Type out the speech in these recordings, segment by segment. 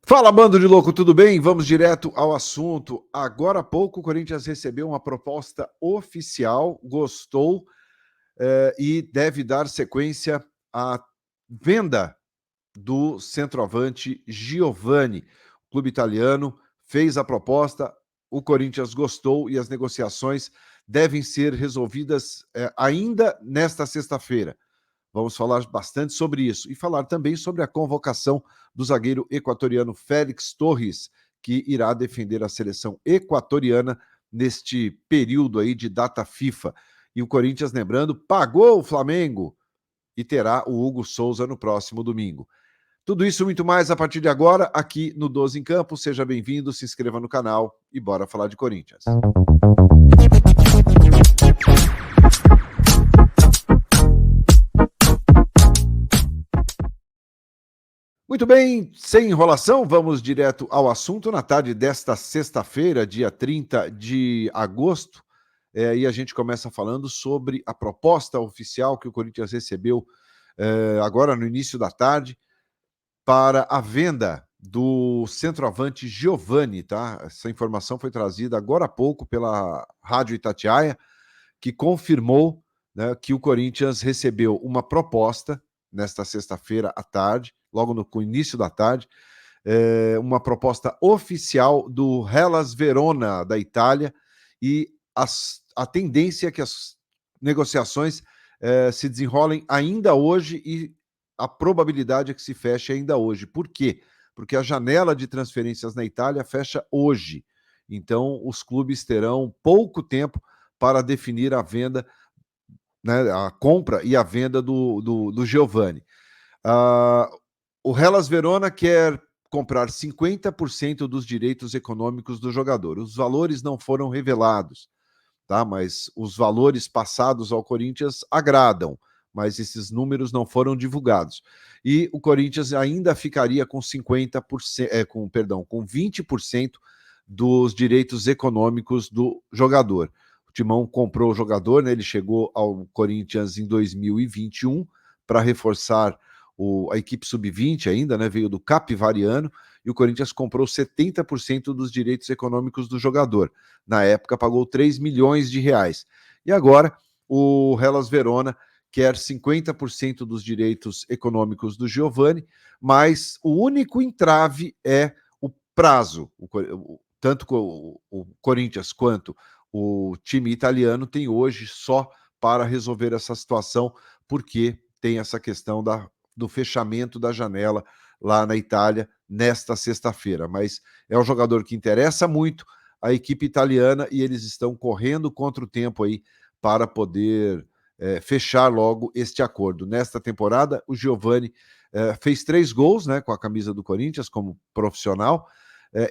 Fala, bando de louco, tudo bem? Vamos direto ao assunto. Agora há pouco, o Corinthians recebeu uma proposta oficial, gostou e deve dar sequência à venda do centroavante Giovani. O clube italiano fez a proposta, o Corinthians gostou e as negociações devem ser resolvidas ainda nesta sexta-feira. Vamos falar bastante sobre isso e falar também sobre a convocação do zagueiro equatoriano Félix Torres, que irá defender a seleção equatoriana neste período aí de data FIFA. E o Corinthians, lembrando, pagou o Flamengo e terá o Hugo Souza no próximo domingo. Tudo isso e muito mais a partir de agora, aqui no 12 em Campo. Seja bem-vindo, se inscreva no canal e bora falar de Corinthians. Muito bem, sem enrolação, vamos direto ao assunto. Na tarde desta sexta-feira, dia 30 de agosto, e a gente começa falando sobre a proposta oficial que o Corinthians recebeu agora no início da tarde para a venda do centroavante Giovani, tá? Essa informação foi trazida agora há pouco pela Rádio Itatiaia, que confirmou, né, que o Corinthians recebeu uma proposta nesta sexta-feira à tarde, logo no início da tarde, uma proposta oficial do Hellas Verona, da Itália, e a tendência é que as negociações se desenrolem ainda hoje e a probabilidade é que se feche ainda hoje. Por quê? Porque a janela de transferências na Itália fecha hoje. Então, os clubes terão pouco tempo para definir a venda, né, a compra e a venda do Giovani. O Hellas Verona quer comprar 50% dos direitos econômicos do jogador. Os valores não foram revelados, tá? Mas os valores passados ao Corinthians agradam, mas esses números não foram divulgados. E o Corinthians ainda ficaria com 50%, com 20% dos direitos econômicos do jogador. O Timão comprou o jogador, né? Ele chegou ao Corinthians em 2021 para reforçar a equipe sub-20 ainda, né? Veio do Capivariano, e o Corinthians comprou 70% dos direitos econômicos do jogador. Na época, pagou 3 milhões de reais. E agora, o Hellas Verona quer 50% dos direitos econômicos do Giovani, mas o único entrave é o prazo. Tanto o Corinthians quanto o time italiano tem hoje só para resolver essa situação, porque tem essa questão do fechamento da janela lá na Itália nesta sexta-feira. Mas é um jogador que interessa muito a equipe italiana e eles estão correndo contra o tempo aí para poder fechar logo este acordo. Nesta temporada, o Giovani fez 3 gols, né, com a camisa do Corinthians como profissional,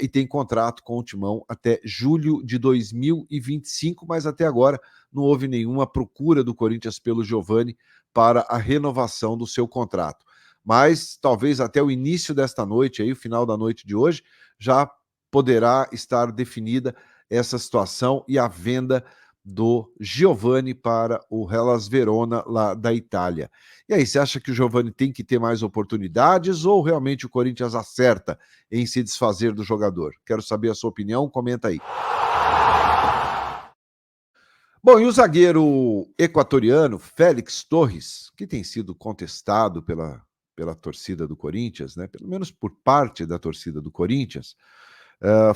e tem contrato com o Timão até julho de 2025, mas até agora não houve nenhuma procura do Corinthians pelo Giovani para a renovação do seu contrato. Mas talvez até o início desta noite, aí, o final da noite de hoje, já poderá estar definida essa situação e a venda do Giovani para o Hellas Verona, lá da Itália. E aí, você acha que o Giovani tem que ter mais oportunidades ou realmente o Corinthians acerta em se desfazer do jogador? Quero saber a sua opinião, comenta aí. Bom, e o zagueiro equatoriano Félix Torres, que tem sido contestado pela torcida do Corinthians, né, pelo menos por parte da torcida do Corinthians,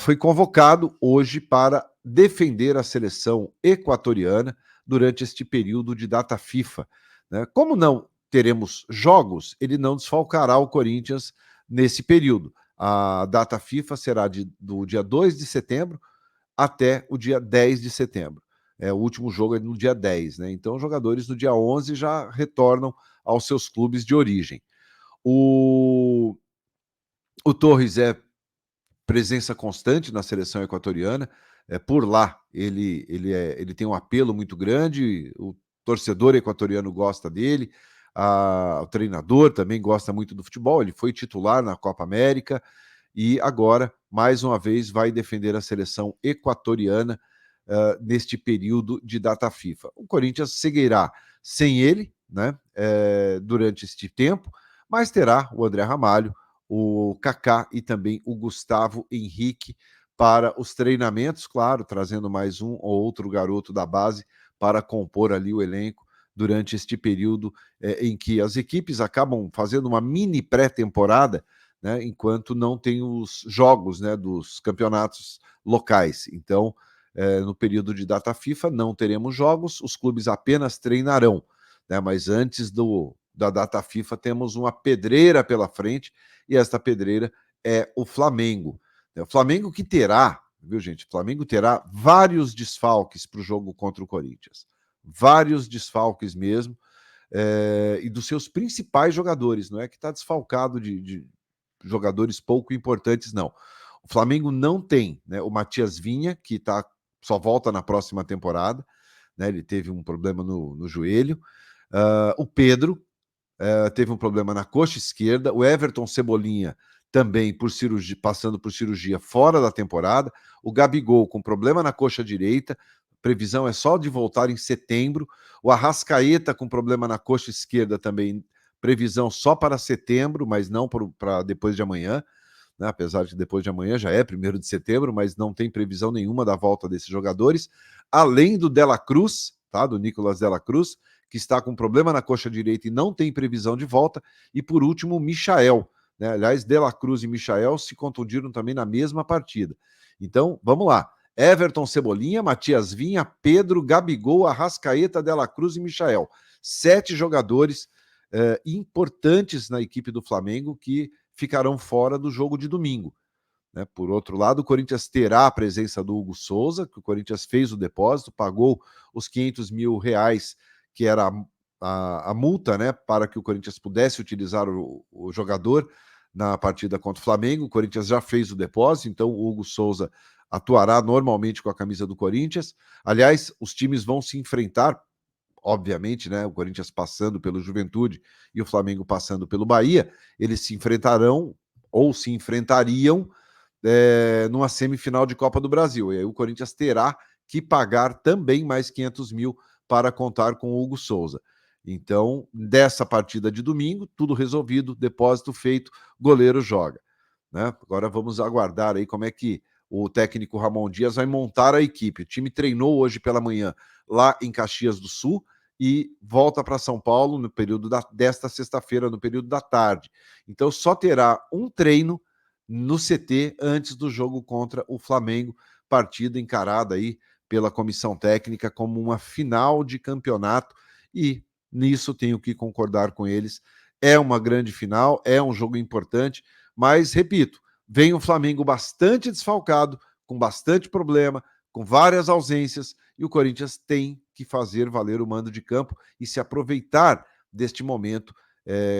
foi convocado hoje para defender a seleção equatoriana durante este período de data FIFA, né? Como não teremos jogos, ele não desfalcará o Corinthians nesse período. A data FIFA será do dia 2 de setembro até o dia 10 de setembro. O último jogo é no dia 10, né? Então, os jogadores no dia 11 já retornam aos seus clubes de origem. O Torres é presença constante na seleção equatoriana. Por lá, ele tem um apelo muito grande, o torcedor equatoriano gosta dele, o treinador também gosta muito do futebol, ele foi titular na Copa América e agora, mais uma vez, vai defender a seleção equatoriana neste período de data FIFA. O Corinthians seguirá sem ele, né, durante este tempo, mas terá o André Ramalho, o Kaká e também o Gustavo Henrique para os treinamentos, claro, trazendo mais um ou outro garoto da base para compor ali o elenco durante este período em que as equipes acabam fazendo uma mini pré-temporada, né, enquanto não tem os jogos, né, dos campeonatos locais. Então, no período de data FIFA não teremos jogos, os clubes apenas treinarão, né, mas antes da data FIFA temos uma pedreira pela frente, e esta pedreira é o Flamengo. O Flamengo que terá, viu, gente? O Flamengo terá vários desfalques para o jogo contra o Corinthians. Vários desfalques mesmo, e dos seus principais jogadores, não é que está desfalcado de jogadores pouco importantes, não. O Flamengo não tem, né, o Matias Vinha, que só volta na próxima temporada, né, ele teve um problema no joelho. O Pedro teve um problema na coxa esquerda. O Everton Cebolinha também passando por cirurgia fora da temporada. O Gabigol com problema na coxa direita. Previsão é só de voltar em setembro. O Arrascaeta com problema na coxa esquerda também. Previsão só para setembro, mas não para depois de amanhã, né? Apesar de depois de amanhã já é 1º de setembro, mas não tem previsão nenhuma da volta desses jogadores. Além do Dela Cruz, tá? Do Nicolas Dela Cruz, que está com problema na coxa direita e não tem previsão de volta. E por último, o Michael, né? Aliás, Dela Cruz e Michael se contundiram também na mesma partida. Então, vamos lá. Everton Cebolinha, Matias Vinha, Pedro, Gabigol, Arrascaeta, Dela Cruz e Michael. 7 jogadores importantes na equipe do Flamengo que ficarão fora do jogo de domingo, né? Por outro lado, o Corinthians terá a presença do Hugo Souza, que o Corinthians fez o depósito, pagou os R$500 mil, que era a multa, né, para que o Corinthians pudesse utilizar o jogador na partida contra o Flamengo. O Corinthians já fez o depósito, então o Hugo Souza atuará normalmente com a camisa do Corinthians. Aliás, os times vão se enfrentar, obviamente, né, o Corinthians passando pelo Juventude e o Flamengo passando pelo Bahia, eles se enfrentarão ou se enfrentariam numa semifinal de Copa do Brasil. E aí o Corinthians terá que pagar também mais R$500 mil para contar com o Hugo Souza. Então, dessa partida de domingo, tudo resolvido, depósito feito, goleiro joga, né? Agora vamos aguardar aí como é que o técnico Ramon Dias vai montar a equipe. O time treinou hoje pela manhã lá em Caxias do Sul e volta para São Paulo no período desta sexta-feira, no período da tarde. Então só terá um treino no CT antes do jogo contra o Flamengo, partida encarada aí pela comissão técnica como uma final de campeonato, e nisso tenho que concordar com eles. É uma grande final, é um jogo importante, mas, repito, vem o Flamengo bastante desfalcado, com bastante problema, com várias ausências, e o Corinthians tem que fazer valer o mando de campo e se aproveitar deste momento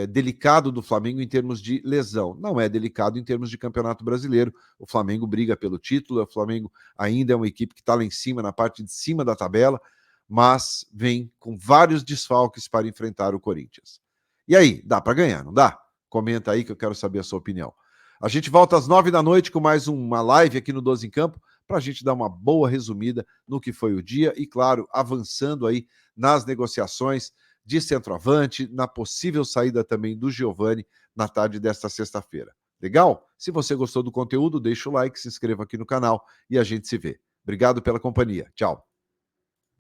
delicado do Flamengo em termos de lesão. Não é delicado em termos de Campeonato Brasileiro. O Flamengo briga pelo título, o Flamengo ainda é uma equipe que está lá em cima, na parte de cima da tabela, mas vem com vários desfalques para enfrentar o Corinthians. E aí, dá para ganhar, não dá? Comenta aí que eu quero saber a sua opinião. A gente volta às 9 da noite com mais uma live aqui no 12 em Campo, para a gente dar uma boa resumida no que foi o dia e, claro, avançando aí nas negociações de centroavante, na possível saída também do Giovani na tarde desta sexta-feira. Legal? Se você gostou do conteúdo, deixa o like, se inscreva aqui no canal e a gente se vê. Obrigado pela companhia. Tchau.